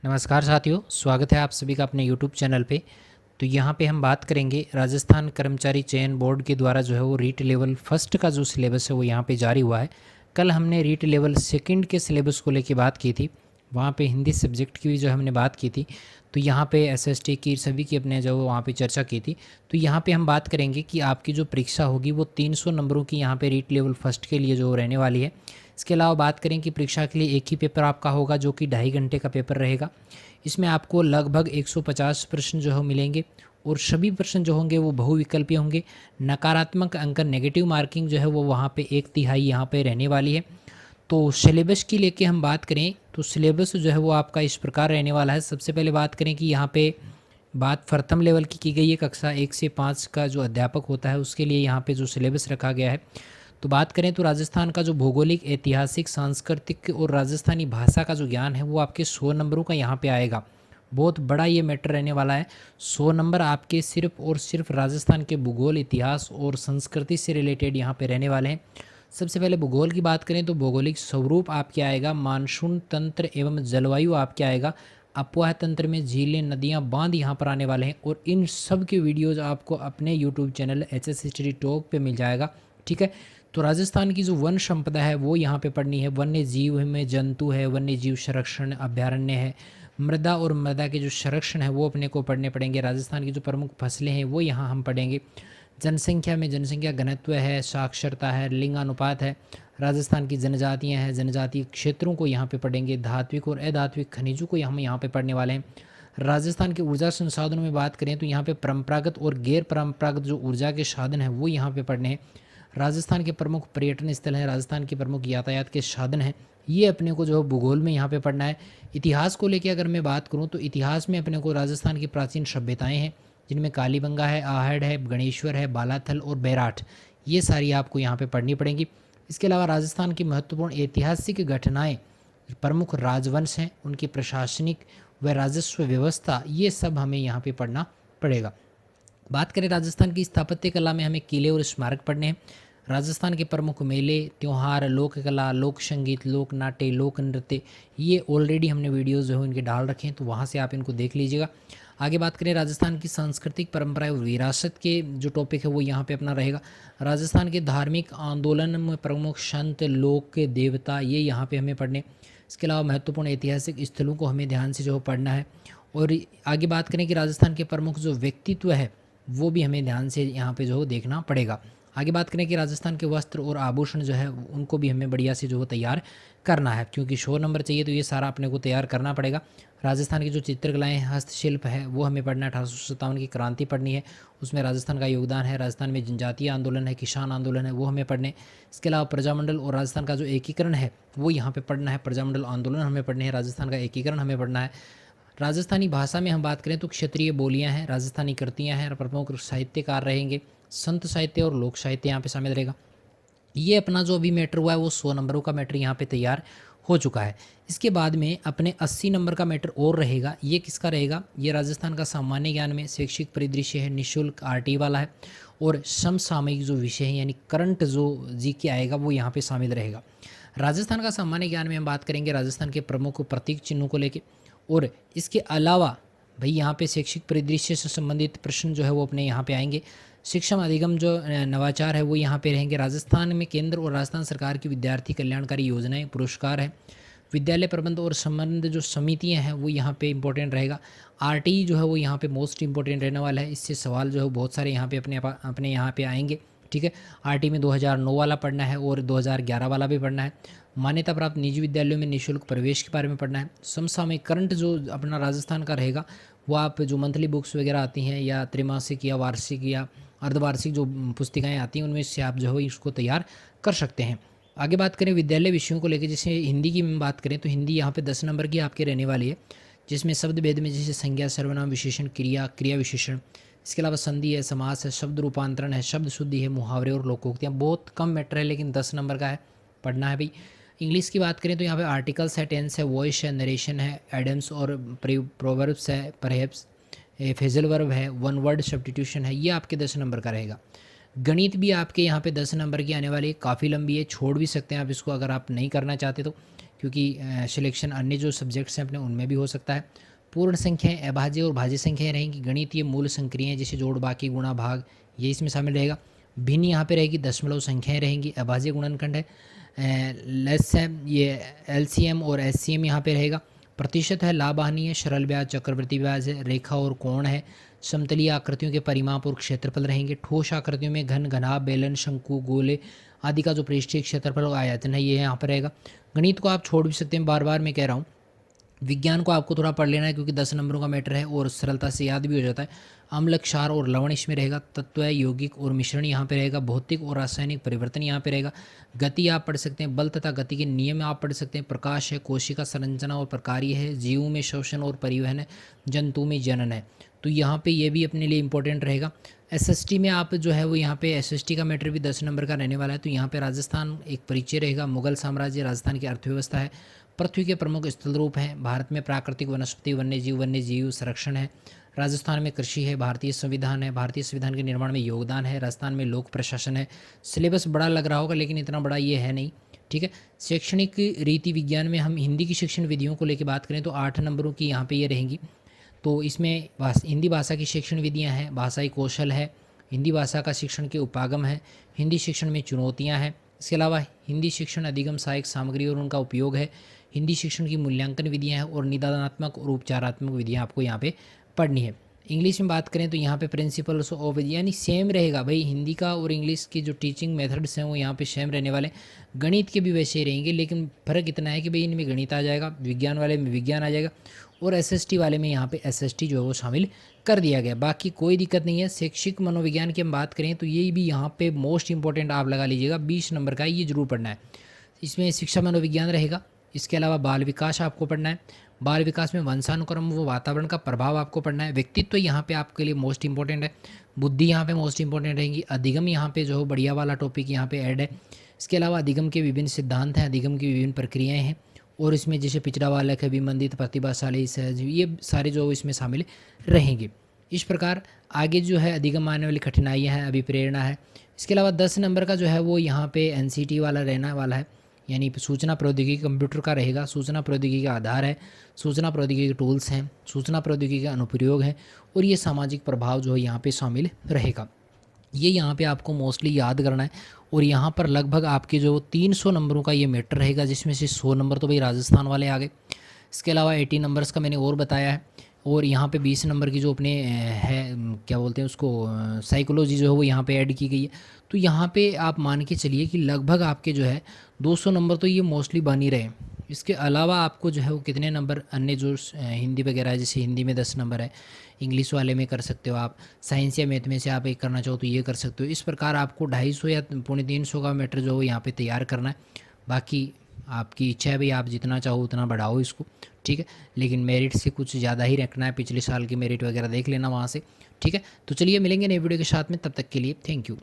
नमस्कार साथियों, स्वागत है आप सभी का अपने YouTube चैनल पे। तो यहाँ पे हम बात करेंगे राजस्थान कर्मचारी चयन बोर्ड के द्वारा जो है वो रीट लेवल फर्स्ट का जो सिलेबस है वो यहाँ पे जारी हुआ है। कल हमने रीट लेवल सेकंड के सिलेबस को लेके बात की थी, वहाँ पे हिंदी सब्जेक्ट की भी जो हमने बात की थी। तो यहाँ पे एसएसटी की सभी की अपने जो वहाँ पे चर्चा की थी। तो यहाँ पे हम बात करेंगे कि आपकी जो परीक्षा होगी वो 300 नंबरों की यहाँ पे रीट लेवल फर्स्ट के लिए जो रहने वाली है। इसके अलावा बात करें कि परीक्षा के लिए एक ही पेपर आपका होगा जो कि 2.5 घंटे का पेपर रहेगा। इसमें आपको लगभग 150 प्रश्न जो है मिलेंगे और सभी प्रश्न जो होंगे वो बहुविकल्पीय होंगे। नकारात्मक अंकन नेगेटिव मार्किंग जो है वो वहाँ पे 1/3 यहाँ पे रहने वाली है। तो सिलेबस की लेके हम बात करें तो सिलेबस जो है वो आपका इस प्रकार रहने वाला है। सबसे पहले बात करें कि यहाँ पे बात प्रथम लेवल की गई है। कक्षा 1 से 5 का जो अध्यापक होता है उसके लिए यहाँ पे जो सिलेबस रखा गया है। तो बात करें तो राजस्थान का जो भौगोलिक, ऐतिहासिक, सांस्कृतिक और राजस्थानी भाषा का जो ज्ञान है वो आपके 100 नंबरों का यहाँ पे आएगा। बहुत बड़ा ये मैटर रहने वाला है। 100 नंबर आपके सिर्फ और सिर्फ राजस्थान के भूगोल, इतिहास और संस्कृति से रिलेटेड यहाँ पे रहने वाले हैं। सबसे पहले भूगोल की बात करें तो भौगोलिक स्वरूप आपके आएगा, मानसून तंत्र एवं जलवायु आपके आएगा, अपवाह तंत्र में झीलें, नदियाँ, बांध यहाँ पर आने वाले हैं और इन सब के वीडियोज़ आपको अपने YouTube channel HS history talk पे मिल जाएगा। ठीक है। तो राजस्थान की जो वन संपदा है वो यहाँ पे पढ़नी है। वन्य जीव में जंतु है, वन्य जीव संरक्षण अभ्यारण्य है, मृदा और मृदा के जो संरक्षण है वो अपने को पढ़ने पड़ेंगे। राजस्थान की जो प्रमुख फसलें हैं वो यहाँ हम पढ़ेंगे। जनसंख्या में जनसंख्या घनत्व है, साक्षरता है, लिंगानुपात है, राजस्थान की जनजातियाँ हैं, जनजातीय क्षेत्रों को यहाँ पे पढ़ेंगे। धात्विक और अधात्विक खनिजों को हम यहाँ पे पढ़ने वाले हैं। राजस्थान के ऊर्जा संसाधनों में बात करें तो यहाँ पे परंपरागत और गैर परंपरागत जो ऊर्जा के साधन हैं वो यहाँ पे पढ़ने हैं। राजस्थान के प्रमुख पर्यटन स्थल हैं, राजस्थान के प्रमुख यातायात के साधन हैं, ये अपने को जो भूगोल में यहाँ पे पढ़ना है। इतिहास को लेकर अगर मैं बात करूँ तो इतिहास में अपने को राजस्थान की प्राचीन सभ्यताएं हैं जिनमें कालीबंगा है, आहड़ है, गणेश्वर है, बालाथल और बैराठ, ये सारी आपको यहाँ पे पढ़नी पड़ेंगी। इसके अलावा राजस्थान की महत्वपूर्ण ऐतिहासिक घटनाएं, प्रमुख राजवंश हैं, उनकी प्रशासनिक व राजस्व व्यवस्था, ये सब हमें यहाँ पे पढ़ना पड़ेगा। बात करें राजस्थान की स्थापत्य कला में हमें किले और स्मारक पढ़ने हैं। राजस्थान के प्रमुख मेले, त्यौहार, लोक कला, लोक संगीत, लोक नाट्य, लोक नृत्य, ये ऑलरेडी हमने वीडियोज़ जो है इनके डाल रखे हैं, तो वहाँ से आप इनको देख लीजिएगा। आगे बात करें राजस्थान की सांस्कृतिक परंपराएं और विरासत के जो टॉपिक है वो यहाँ पे अपना रहेगा। राजस्थान के धार्मिक आंदोलन में प्रमुख संत, लोक के देवता, ये यहाँ पे हमें पढ़ने। इसके अलावा महत्वपूर्ण ऐतिहासिक स्थलों को हमें ध्यान से जो पढ़ना है। और आगे बात करें कि राजस्थान के प्रमुख जो व्यक्तित्व है वो भी हमें ध्यान से यहाँ पे जो देखना पड़ेगा। आगे बात करें कि राजस्थान के वस्त्र और आभूषण जो है उनको भी हमें बढ़िया से जो तैयार करना है, क्योंकि 100 नंबर चाहिए तो ये सारा अपने को तैयार करना पड़ेगा। राजस्थान की जो चित्रकलाएं, हस्तशिल्प है वो हमें पढ़ना है। 1857 की क्रांति पढ़नी है, उसमें राजस्थान का योगदान है। राजस्थान में जनजातीय आंदोलन है, किसान आंदोलन है, वो हमें पढ़ने। इसके अलावा प्रजामंडल और राजस्थान का जो एकीकरण है वो यहाँ पे पढ़ना है। प्रजामंडल आंदोलन हमें पढ़ने हैं, राजस्थान का एकीकरण हमें पढ़ना है। राजस्थानी भाषा में हम बात करें तो क्षेत्रीय बोलियां हैं, राजस्थानी कृतियां हैं, प्रमुख साहित्यकार रहेंगे, संत साहित्य और लोक साहित्य यहाँ पे शामिल रहेगा। ये अपना जो अभी मैटर हुआ है वो 100 नंबरों का मैटर यहाँ पे तैयार हो चुका है। इसके बाद में अपने 80 नंबर का मैटर और रहेगा। ये किसका रहेगा? ये राजस्थान का सामान्य ज्ञान में शैक्षिक परिदृश्य है, निःशुल्क RT वाला है और समसामयिक जो विषय है यानी करंट जो GK आएगा वो यहाँ पे शामिल रहेगा। राजस्थान का सामान्य ज्ञान में हम बात करेंगे राजस्थान के प्रमुख प्रतीक चिन्हों को लेकर, और इसके अलावा भाई यहाँ पे शैक्षिक परिदृश्य से संबंधित प्रश्न जो है वो अपने यहाँ पे आएंगे। शिक्षा अधिगम जो नवाचार है वो यहाँ पे रहेंगे। राजस्थान में केंद्र और राजस्थान सरकार की विद्यार्थी कल्याणकारी योजनाएं, पुरस्कार है। विद्यालय प्रबंध और संबंध जो समितियां हैं वो यहाँ पे इंपॉर्टेंट रहेगा। RT जो है वो यहाँ पे मोस्ट इंपॉर्टेंट रहने वाला है। इससे सवाल जो है बहुत सारे यहाँ पे अपने यहाँ पे आएंगे। ठीक है। RT में 2009 वाला पढ़ना है और 2011 वाला भी पढ़ना है। मान्यता प्राप्त निजी विद्यालयों में निःशुल्क प्रवेश के बारे में पढ़ना है। समसामयिक करंट जो अपना राजस्थान का रहेगा वो आप जो मंथली बुक्स वगैरह आती हैं या त्रैमासिक या वार्षिक या अर्धवार्षिक जो पुस्तिकाएं आती हैं उनमें से आप जो है इसको तैयार कर सकते हैं। आगे बात करें विद्यालय विषयों को लेकर, जैसे हिंदी की बात करें तो हिंदी यहाँ पे 10 नंबर की आपके रहने वाली है, जिसमें शब्द भेद में जैसे संज्ञा, सर्वनाम, विशेषण, क्रिया, क्रिया विशेषण, इसके अलावा संधि है, समास है, शब्द रूपांतरण है, शब्द शुद्धि है, मुहावरे और लोकोक्तियाँ। बहुत कम मैटर है लेकिन 10 नंबर का है, पढ़ना है भाई। इंग्लिश की बात करें तो यहाँ पे आर्टिकल्स है, टेंस है, वॉइस है, नरेशन है, एडम्स और प्रोवर्ब्स है, परहैप्स, फ्रेजल वर्ब है, वन वर्ड सब्स्टिट्यूशन है, ये आपके 10 नंबर का रहेगा। गणित भी आपके यहाँ पे 10 नंबर की आने वाली है, काफ़ी लंबी है, छोड़ भी सकते हैं आप इसको अगर आप नहीं करना चाहते तो, क्योंकि सिलेक्शन अन्य जो सब्जेक्ट्स हैं अपने उनमें भी हो सकता है। पूर्ण संख्याएं, अभाज्य और भाज्य संख्याएं रहेंगी। गणितीय मूल संक्रियाएं जैसे जोड़, बाकी, गुणा, भाग, ये इसमें शामिल रहेगा। भिन्न यहाँ पे रहेगी। दशमलव संख्याएं रहेंगी। अभाज्य गुणनखंड है। लेस है ये एलसीएम और एससीएम यहाँ पे रहेगा। प्रतिशत है, लाभ हानि है, सरल ब्याज, चक्रवृद्धि ब्याज है, रेखा और कोण है। समतलीय आकृतियों के परिमाप और क्षेत्रफल रहेंगे। ठोस आकृतियों में घन, घनाभ, बेलन, शंकु, गोले आदि का जो पृष्ठीय क्षेत्रफल और आयतन है ये यहाँ पर रहेगा। गणित को आप छोड़ भी सकते हैं, बार बार मैं कह रहा हूँ। विज्ञान को आपको थोड़ा पढ़ लेना है क्योंकि 10 नंबरों का मैटर है और सरलता से याद भी हो जाता है। अम्ल, क्षार और लवण इसमें रहेगा। तत्व है, यौगिक और मिश्रण यहाँ पे रहेगा। भौतिक और रासायनिक परिवर्तन यहाँ पे रहेगा। गति आप पढ़ सकते हैं। बल तथा गति के नियम आप पढ़ सकते हैं। प्रकाश है, कोशिका संरचना और प्रकार्य है। जीव में श्वसन और परिवहन है। जंतु में जनन है। तो यहाँ पे ये भी अपने लिए इंपॉर्टेंट रहेगा। एसएसटी में आप जो है वो यहाँ पे एसएसटी का मैटर भी 10 नंबर का रहने वाला है। तो यहाँ पे राजस्थान एक परिचय रहेगा। मुगल साम्राज्य, राजस्थान की अर्थव्यवस्था है। पृथ्वी के प्रमुख स्थल रूप हैं। भारत में प्राकृतिक वनस्पति, वन्य जीव संरक्षण है। राजस्थान में कृषि है। भारतीय संविधान है। भारतीय संविधान के निर्माण में योगदान है। राजस्थान में लोक प्रशासन है। सिलेबस बड़ा लग रहा होगा लेकिन इतना बड़ा ये है नहीं, ठीक है। शैक्षणिक रीति विज्ञान में हम हिंदी की शिक्षण विधियों को लेकर बात करें तो 8 नंबरों की यहाँ पे ये रहेंगी। तो इसमें हिंदी भाषा की शिक्षण विधियाँ हैं। भाषाई कौशल है। हिंदी भाषा का शिक्षण के उपागम है। हिंदी शिक्षण में चुनौतियाँ हैं। इसके अलावा हिंदी शिक्षण अधिगम सहायक सामग्री और उनका उपयोग है। हिंदी शिक्षण की मूल्यांकन विधियाँ हैं और निदानात्मक और उपचारात्मक विधियाँ आपको यहाँ पे पढ़नी है। इंग्लिश में बात करें तो यहाँ पे प्रिंसिपल्स ऑफ, यानी सेम रहेगा भाई। हिंदी का और इंग्लिश की जो टीचिंग मेथड्स हैं वो यहाँ पे सेम रहने वाले। गणित के भी वैसे ही रहेंगे लेकिन फ़र्क इतना है कि भाई इनमें गणित आ जाएगा, विज्ञान वाले में विज्ञान आ जाएगा और एसएसटी वाले में यहाँ पे एसएसटी जो है वो शामिल कर दिया गया। बाकी कोई दिक्कत नहीं है। शैक्षिक मनोविज्ञान की हम बात करें तो ये भी यहाँ पे मोस्ट इंपॉर्टेंट आप लगा लीजिएगा, 20 नंबर का ये जरूर पढ़ना है। इसमें शिक्षा मनोविज्ञान रहेगा। इसके अलावा बाल विकास आपको पढ़ना है। बाल विकास में वंशानुक्रम व वातावरण का प्रभाव आपको पढ़ना है। व्यक्तित्व यहाँ पे आपके लिए मोस्ट इंपॉर्टेंट है। बुद्धि यहाँ पे मोस्ट इंपॉर्टेंट रहेगी। अधिगम यहाँ पे जो बढ़िया वाला टॉपिक यहाँ पे ऐड है। इसके अलावा अधिगम के विभिन्न सिद्धांत हैं। अधिगम की विभिन्न प्रक्रियाएँ हैं और इसमें जैसे पिछड़ा बालक है, विमंदित, प्रतिभाशाली, सहज, ये सारे जो इसमें शामिल रहेंगे। इस प्रकार आगे जो है अधिगम आने वाली कठिनाइयाँ हैं, अभिप्रेरणा है। इसके अलावा 10 नंबर का जो है वो यहाँ पे एनसीटी वाला रहने वाला है, यानी सूचना प्रौद्योगिकी कंप्यूटर का रहेगा। सूचना प्रौद्योगिकी का आधार है। सूचना प्रौद्योगिकी के टूल्स हैं। सूचना प्रौद्योगिकी का अनुप्रयोग है और ये सामाजिक प्रभाव जो है यहाँ पे शामिल रहेगा। ये यहाँ पे आपको मोस्टली याद करना है और यहाँ पर लगभग आपके जो 300 नंबरों का ये मैटर रहेगा जिसमें से 100 नंबर तो भाई राजस्थान वाले आ गए। इसके अलावा 80 नंबर्स का मैंने और बताया है और यहाँ पे 20 नंबर की जो अपने है क्या बोलते हैं उसको, साइकोलॉजी जो है वो यहाँ पे ऐड की गई है। तो यहाँ पे आप मान के चलिए कि लगभग आपके जो है 200 नंबर तो ये मोस्टली बन ही रहे। इसके अलावा आपको जो है वो कितने नंबर अन्य जो हिंदी वगैरह है, जैसे हिंदी में 10 नंबर है, इंग्लिश वाले में कर सकते हो आप, साइंस या मैथ में से आप एक करना चाहो तो ये कर सकते हो। इस प्रकार आपको 250 या 250 का मैटर जो है यहाँ पे तैयार करना है। बाकी आपकी इच्छा है भाई, आप जितना चाहो उतना बढ़ाओ इसको, ठीक है। लेकिन मेरिट से कुछ ज़्यादा ही रखना है। पिछले साल की मेरिट वगैरह देख लेना वहाँ से, ठीक है। तो चलिए मिलेंगे नए वीडियो के साथ में, तब तक के लिए थैंक यू।